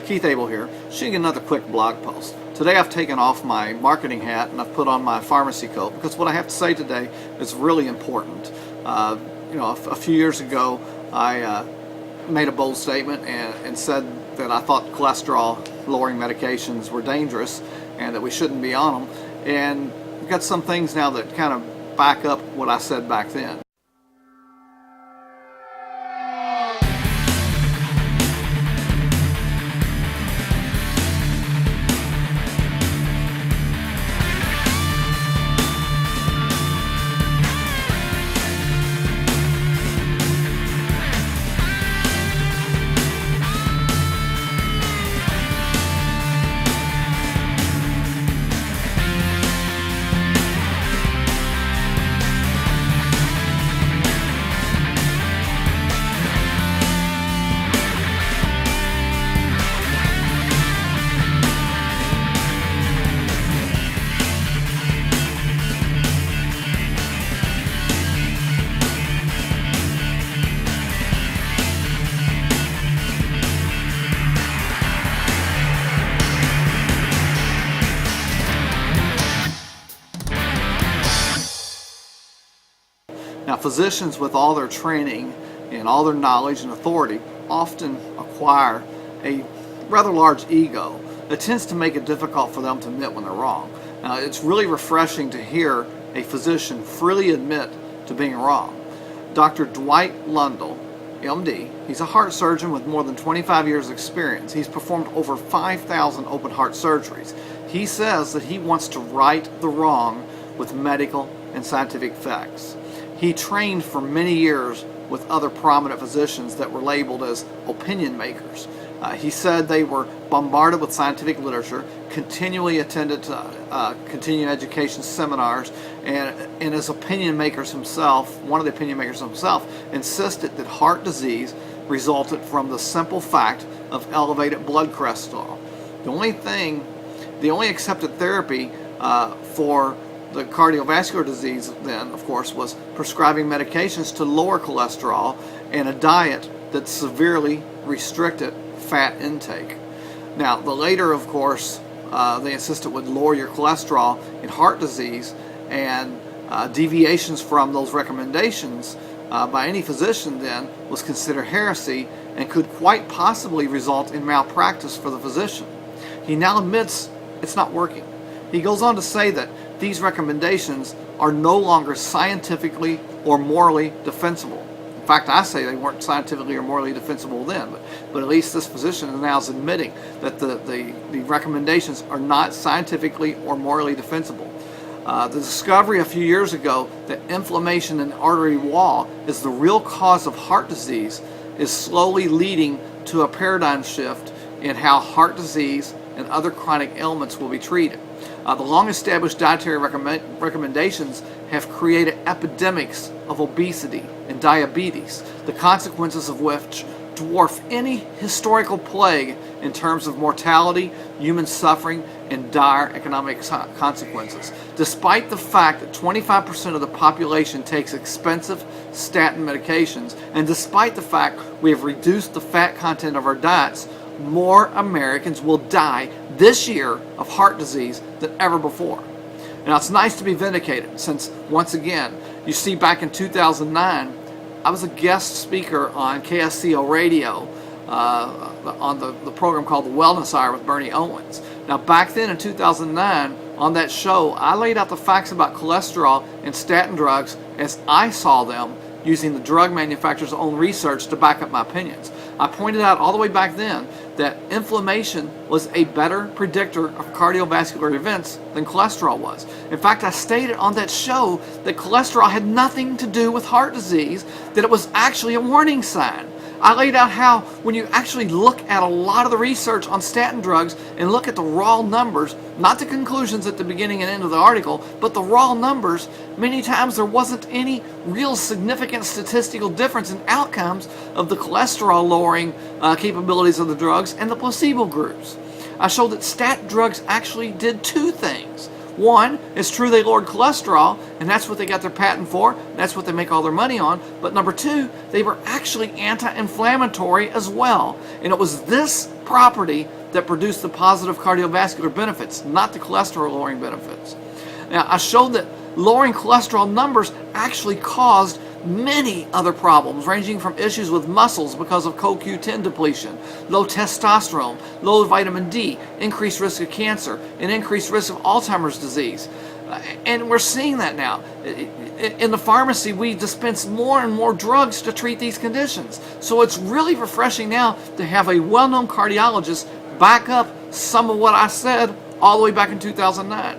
Keith Abell here, shooting another quick blog post. Today I've taken off my marketing hat and I've put on my pharmacy coat because what I have to say today is really important. A few years ago I made a bold statement and said that I thought cholesterol lowering medications were dangerous and that we shouldn't be on them. And we've got some things now that kind of back up what I said back then. Now, physicians with all their training and all their knowledge and authority often acquire a rather large ego that tends to make it difficult for them to admit when they're wrong. Now, it's really refreshing to hear a physician freely admit to being wrong. Dr. Dwight Lundell, MD, he's a heart surgeon with more than 25 years experience. He's performed over 5,000 open heart surgeries. He says that he wants to right the wrong with medical and scientific facts. He trained for many years with other prominent physicians that were labeled as opinion makers. He said they were bombarded with scientific literature, continually attended continuing education seminars, and as opinion makers himself, one of the opinion makers himself, insisted that heart disease resulted from the simple fact of elevated blood cholesterol. The only accepted therapy for the cardiovascular disease then, of course, was prescribing medications to lower cholesterol and a diet that severely restricted fat intake. Now, the later, of course, they insisted would lower your cholesterol in heart disease, and deviations from those recommendations by any physician then was considered heresy and could quite possibly result in malpractice for the physician. He now admits it's not working. He goes on to say that these recommendations are no longer scientifically or morally defensible. In fact, I say they weren't scientifically or morally defensible then, but at least this physician now is admitting that the recommendations are not scientifically or morally defensible. The discovery a few years ago that inflammation in the artery wall is the real cause of heart disease is slowly leading to a paradigm shift in how heart disease and other chronic ailments will be treated. The long-established dietary recommendations have created epidemics of obesity and diabetes, the consequences of which dwarf any historical plague in terms of mortality, human suffering, and dire economic consequences. Despite the fact that 25% of the population takes expensive statin medications, and despite the fact we have reduced the fat content of our diets, more Americans will die this year of heart disease than ever before. Now, it's nice to be vindicated since, once again, you see back in 2009, I was a guest speaker on KSCO radio on the program called The Wellness Hour with Bernie Owens. Now, back then in 2009, on that show, I laid out the facts about cholesterol and statin drugs as I saw them using the drug manufacturer's own research to back up my opinions. I pointed out all the way back then that inflammation was a better predictor of cardiovascular events than cholesterol was. In fact, I stated on that show that cholesterol had nothing to do with heart disease, that it was actually a warning sign. I laid out how when you actually look at a lot of the research on statin drugs and look at the raw numbers, not the conclusions at the beginning and end of the article, but the raw numbers, many times there wasn't any real significant statistical difference in outcomes of the cholesterol lowering capabilities of the drugs and the placebo groups. I showed that statin drugs actually did two things. One, it's true they lowered cholesterol, and that's what they got their patent for. That's what they make all their money on. But number two, they were actually anti-inflammatory as well. And it was this property that produced the positive cardiovascular benefits, not the cholesterol lowering benefits. Now, I showed that lowering cholesterol numbers actually caused many other problems, ranging from issues with muscles because of CoQ10 depletion, low testosterone, low vitamin D, increased risk of cancer, and increased risk of Alzheimer's disease. And we're seeing that now. In the pharmacy, we dispense more and more drugs to treat these conditions. So it's really refreshing now to have a well-known cardiologist back up some of what I said all the way back in 2009.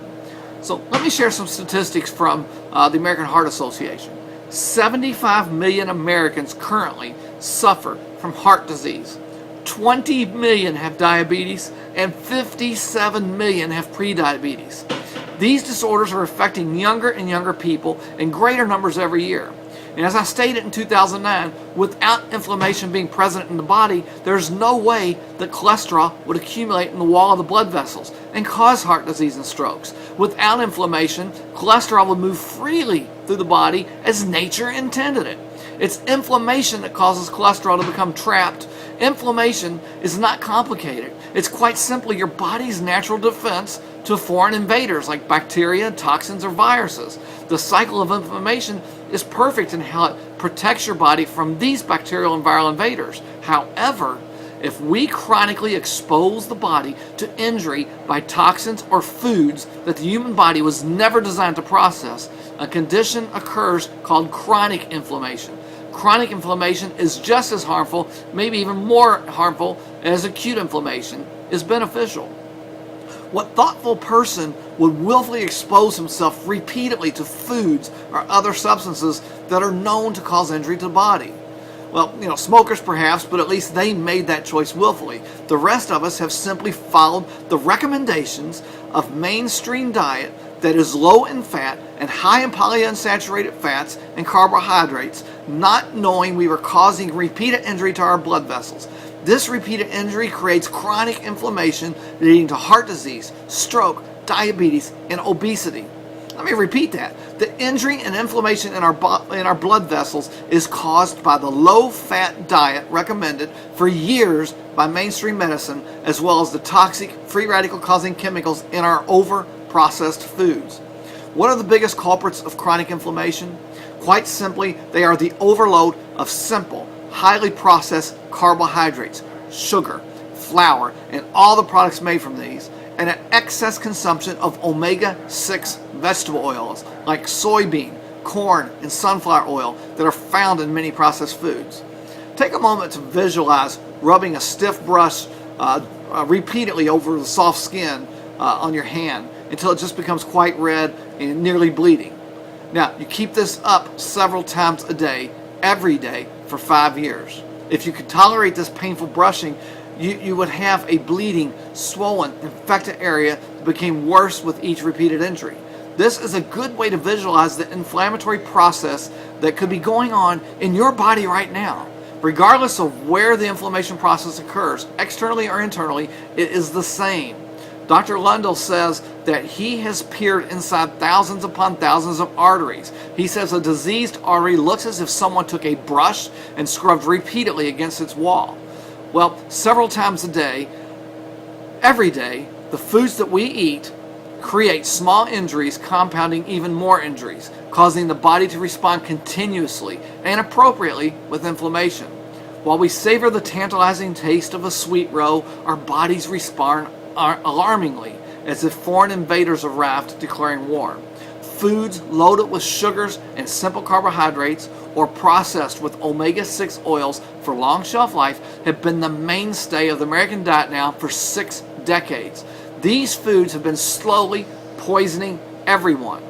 So let me share some statistics from the American Heart Association. 75 million Americans currently suffer from heart disease. 20 million have diabetes, and 57 million have prediabetes. These disorders are affecting younger and younger people in greater numbers every year. And as I stated in 2009, without inflammation being present in the body, there's no way that cholesterol would accumulate in the wall of the blood vessels and cause heart disease and strokes. Without inflammation, cholesterol would move freely through the body as nature intended it. It's inflammation that causes cholesterol to become trapped. Inflammation is not complicated. It's quite simply your body's natural defense to foreign invaders like bacteria, toxins, or viruses. The cycle of inflammation is perfect in how it protects your body from these bacterial and viral invaders. However, if we chronically expose the body to injury by toxins or foods that the human body was never designed to process, a condition occurs called chronic inflammation. Chronic inflammation is just as harmful, maybe even more harmful, as acute inflammation is beneficial. What thoughtful person would willfully expose himself repeatedly to foods or other substances that are known to cause injury to the body? Well, smokers perhaps, but at least they made that choice willfully. The rest of us have simply followed the recommendations of mainstream diet that is low in fat and high in polyunsaturated fats and carbohydrates, not knowing we were causing repeated injury to our blood vessels. This repeated injury creates chronic inflammation leading to heart disease, stroke, diabetes, and obesity. Let me repeat that. The injury and inflammation in our blood vessels is caused by the low-fat diet recommended for years by mainstream medicine, as well as the toxic free radical-causing chemicals in our over-processed foods. What are the biggest culprits of chronic inflammation? Quite simply, they are the overload of simple, highly processed carbohydrates, sugar, flour, and all the products made from these, and an excess consumption of omega-6 vegetable oils like soybean, corn, and sunflower oil that are found in many processed foods. Take a moment to visualize rubbing a stiff brush repeatedly over the soft skin on your hand until it just becomes quite red and nearly bleeding. Now, you keep this up several times a day, every day, for 5 years. If you could tolerate this painful brushing, you would have a bleeding, swollen, infected area that became worse with each repeated injury. This is a good way to visualize the inflammatory process that could be going on in your body right now. Regardless of where the inflammation process occurs, externally or internally, it is the same. Dr. Lundell says that he has peered inside thousands upon thousands of arteries. He says a diseased artery looks as if someone took a brush and scrubbed repeatedly against its wall. Well, several times a day, every day, the foods that we eat create small injuries, compounding even more injuries, causing the body to respond continuously and appropriately with inflammation. While we savor the tantalizing taste of a sweet roll, our bodies respond alarmingly, as if foreign invaders arrived declaring war. Foods loaded with sugars and simple carbohydrates or processed with omega-6 oils for long shelf life have been the mainstay of the American diet now for 6 decades. These foods have been slowly poisoning everyone.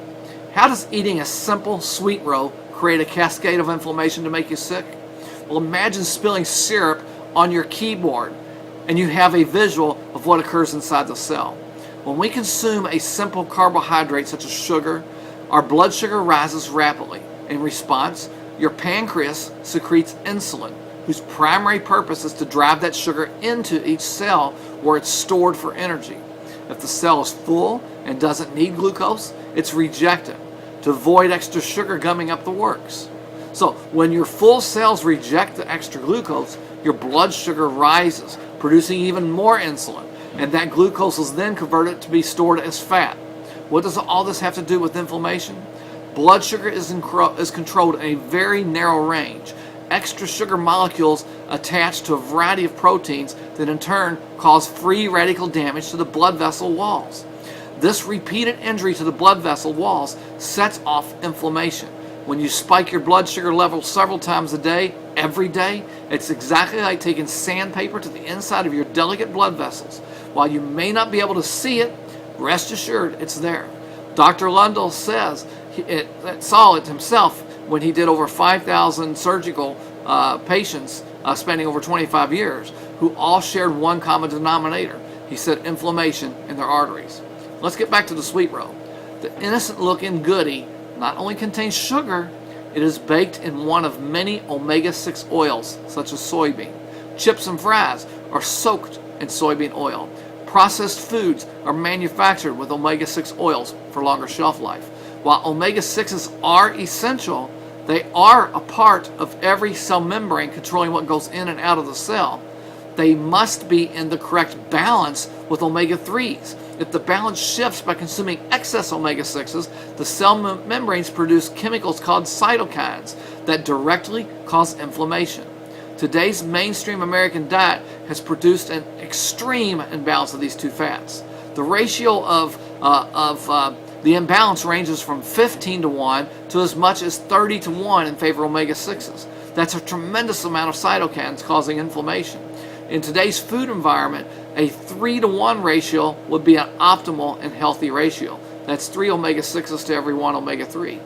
How does eating a simple sweet roll create a cascade of inflammation to make you sick? Well, imagine spilling syrup on your keyboard and you have a visual of what occurs inside the cell. When we consume a simple carbohydrate such as sugar, our blood sugar rises rapidly. In response, your pancreas secretes insulin, whose primary purpose is to drive that sugar into each cell where it's stored for energy. If the cell is full and doesn't need glucose, it's rejected to avoid extra sugar gumming up the works. So when your full cells reject the extra glucose, your blood sugar rises, producing even more insulin, and that glucose is then converted to be stored as fat. What does all this have to do with inflammation? Blood sugar is controlled in a very narrow range. Extra sugar molecules attach to a variety of proteins that in turn cause free radical damage to the blood vessel walls. This repeated injury to the blood vessel walls sets off inflammation. When you spike your blood sugar level several times a day, every day, it's exactly like taking sandpaper to the inside of your delicate blood vessels. While you may not be able to see it, rest assured it's there. Dr. Lundell says he saw it himself when he did over 5,000 surgical patients spanning over 25 years who all shared one common denominator. He said inflammation in their arteries. Let's get back to the sweet roll. The innocent-looking goodie not only contains sugar, it is baked in one of many omega-6 oils, such as soybean. Chips and fries are soaked in soybean oil. Processed foods are manufactured with omega-6 oils for longer shelf life. While omega-6s are essential, they are a part of every cell membrane controlling what goes in and out of the cell. They must be in the correct balance with omega-3s. If the balance shifts by consuming excess omega-6s, the cell membranes produce chemicals called cytokines that directly cause inflammation. Today's mainstream American diet has produced an extreme imbalance of these two fats. The ratio of the imbalance ranges from 15 to 1 to as much as 30 to 1 in favor of omega-6s. That's a tremendous amount of cytokines causing inflammation. In today's food environment, a 3 to 1 ratio would be an optimal and healthy ratio. That's 3 omega-6s to every 1 omega-3.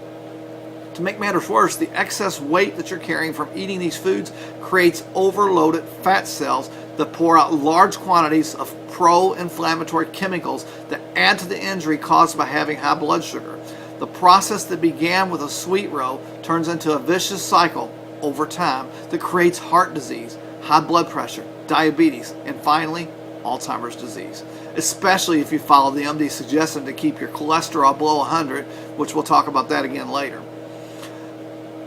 To make matters worse, the excess weight that you're carrying from eating these foods creates overloaded fat cells that pour out large quantities of pro-inflammatory chemicals that add to the injury caused by having high blood sugar. The process that began with a sweet roll turns into a vicious cycle over time that creates heart disease, high blood pressure, diabetes, and finally, Alzheimer's disease, especially if you follow the MD suggestion to keep your cholesterol below 100, which we'll talk about that again later.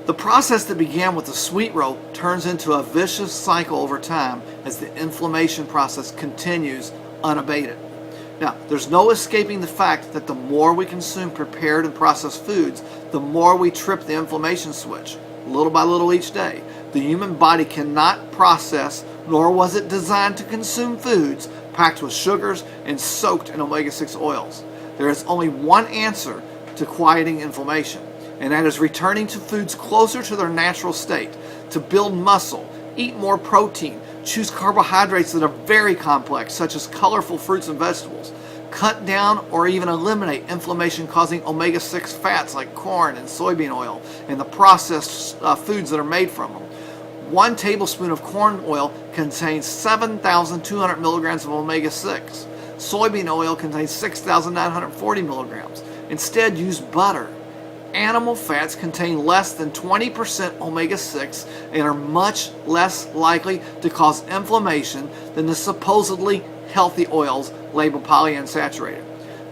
The process that began with the sweet roll turns into a vicious cycle over time as the inflammation process continues unabated. Now, there's no escaping the fact that the more we consume prepared and processed foods, the more we trip the inflammation switch, little by little each day. The human body cannot process, nor was it designed to consume foods packed with sugars and soaked in omega-6 oils. There is only one answer to quieting inflammation, and that is returning to foods closer to their natural state, to build muscle, eat more protein, choose carbohydrates that are very complex, such as colorful fruits and vegetables, cut down or even eliminate inflammation-causing omega-6 fats like corn and soybean oil and the processed foods that are made from them. 1 tablespoon of corn oil contains 7,200 milligrams of omega-6. Soybean oil contains 6,940 milligrams. Instead, use butter. Animal fats contain less than 20% omega-6 and are much less likely to cause inflammation than the supposedly healthy oils labeled polyunsaturated.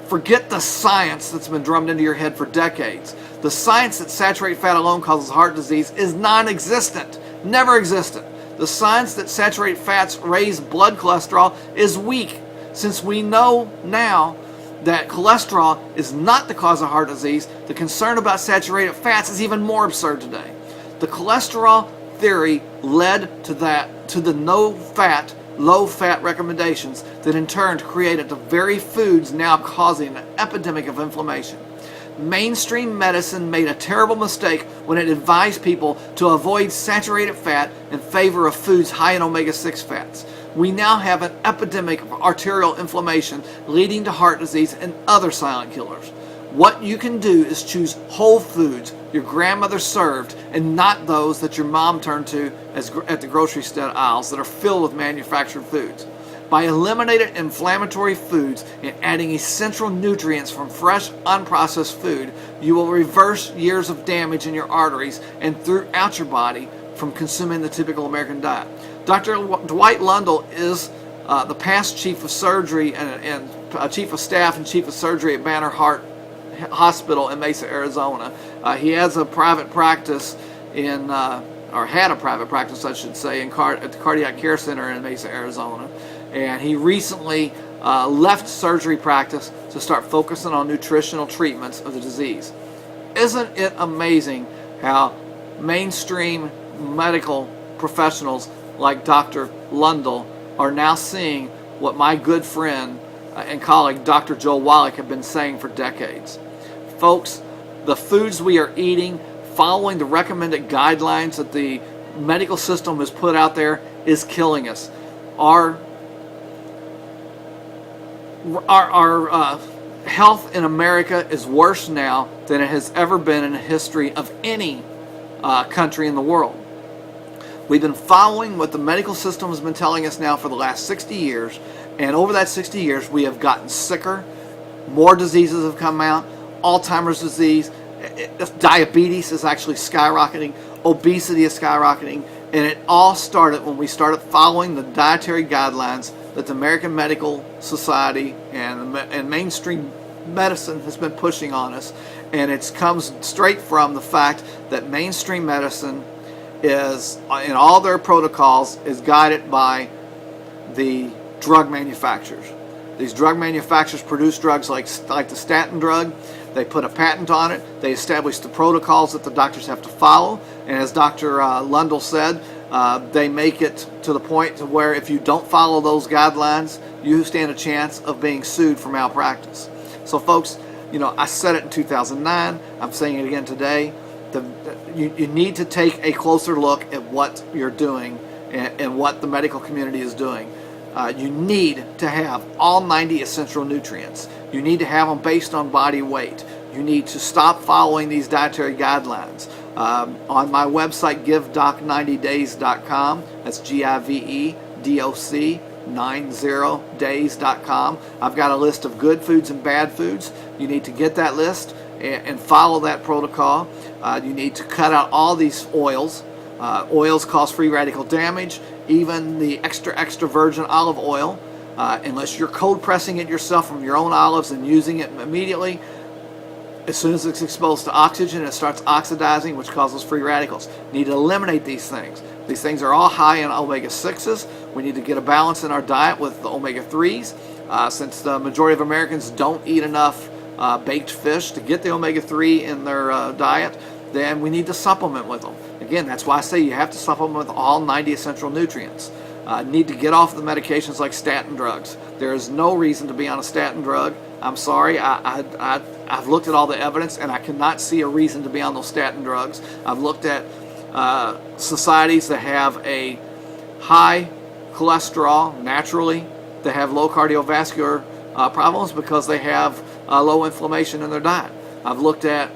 Forget the science that's been drummed into your head for decades. The science that saturated fat alone causes heart disease is non-existent, never existed. The science that saturated fats raise blood cholesterol is weak, since we know now that cholesterol is not the cause of heart disease. The concern about saturated fats is even more absurd today. The cholesterol theory led to the no-fat, low-fat recommendations that in turn created the very foods now causing an epidemic of inflammation. Mainstream medicine made a terrible mistake when it advised people to avoid saturated fat in favor of foods high in omega-6 fats. We now have an epidemic of arterial inflammation leading to heart disease and other silent killers. What you can do is choose whole foods your grandmother served and not those that your mom turned to at the grocery store aisles that are filled with manufactured foods. By eliminating inflammatory foods and adding essential nutrients from fresh, unprocessed food, you will reverse years of damage in your arteries and throughout your body from consuming the typical American diet. Dr. Dwight Lundell is the past chief of surgery and chief of staff and chief of surgery at Banner Heart Hospital in Mesa, Arizona. He has a private practice or had a private practice, I should say, at the Cardiac Care Center in Mesa, Arizona. And he recently left surgery practice to start focusing on nutritional treatments of the disease. Isn't it amazing how mainstream medical professionals like Dr. Lundell are now seeing what my good friend and colleague Dr. Joe Wallach have been saying for decades? Folks, the foods we are eating, following the recommended guidelines that the medical system has put out there, is killing us. Our health in America is worse now than it has ever been in the history of any country in the world. We've been following what the medical system has been telling us now for the last 60 years, and over that 60 years we have gotten sicker, more diseases have come out, Alzheimer's disease, diabetes is actually skyrocketing, obesity is skyrocketing, and it all started when we started following the dietary guidelines that the American Medical Society and mainstream medicine has been pushing on us. And it comes straight from the fact that mainstream medicine is, in all their protocols, is guided by the drug manufacturers. These drug manufacturers produce drugs like the statin drug. They put a patent on it. They establish the protocols that the doctors have to follow. And as Dr. Lundell said, they make it to the point to where if you don't follow those guidelines, you stand a chance of being sued for malpractice. So folks, I said it in 2009. I'm saying it again today. You need to take a closer look at what you're doing and what the medical community is doing. You need to have all 90 essential nutrients. You need to have them based on body weight. You need to stop following these dietary guidelines. On my website, givedoc90days.com, that's GIVEDOC 90days.com, I've got a list of good foods and bad foods. You need to get that list and follow that protocol. You need to cut out all these oils. Oils cause free radical damage, even the extra virgin olive oil. Unless you're cold pressing it yourself from your own olives and using it immediately, as soon as it's exposed to oxygen, it starts oxidizing, which causes free radicals. You need to eliminate these things. These things are all high in omega-6s. We need to get a balance in our diet with the omega-3s. Since the majority of Americans don't eat enough baked fish to get the omega-3 in their diet, then we need to supplement with them. Again, that's why I say you have to supplement with all 90 essential nutrients. Need to get off the medications like statin drugs. There is no reason to be on a statin drug. I'm sorry, I've looked at all the evidence and I cannot see a reason to be on those statin drugs. I've looked at societies that have a high cholesterol naturally, that have low cardiovascular problems because they have low inflammation in their diet. I've looked at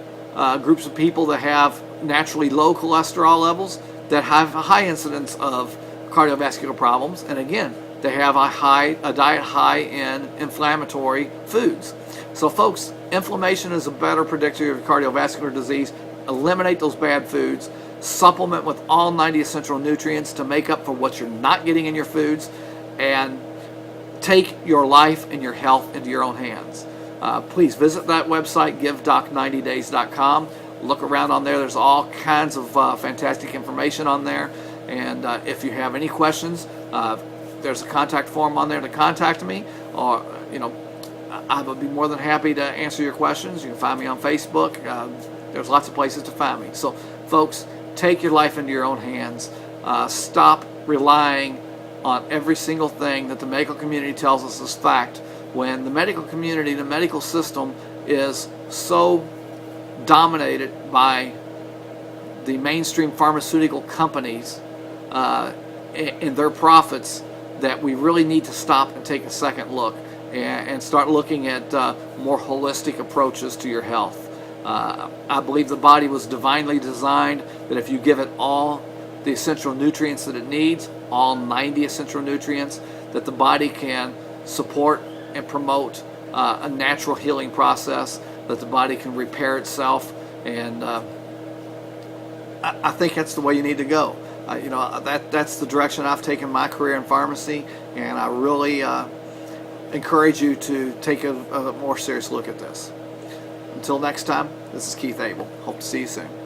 groups of people that have naturally low cholesterol levels that have a high incidence of cardiovascular problems, and again, they have a diet high in inflammatory foods. So folks, inflammation is a better predictor of cardiovascular disease. Eliminate those bad foods, supplement with all 90 essential nutrients to make up for what you're not getting in your foods, and take your life and your health into your own hands. Please visit that website, givedoc90days.com. Look around on there. There's all kinds of fantastic information on there. And if you have any questions, there's a contact form on there to contact me, or I would be more than happy to answer your questions. You can find me on Facebook. There's lots of places to find me. So folks, take your life into your own hands. Stop relying on every single thing that the medical community tells us is fact, when the medical community, the medical system, is so dominated by the mainstream pharmaceutical companies and their profits, that we really need to stop and take a second look and start looking at more holistic approaches to your health. I believe the body was divinely designed that if you give it all the essential nutrients that it needs, all 90 essential nutrients, that the body can support and promote a natural healing process, that the body can repair itself, and I think that's the way you need to go. that's the direction I've taken my career in pharmacy, and I really encourage you to take a more serious look at this. Until next time, this is Keith Abell. Hope to see you soon.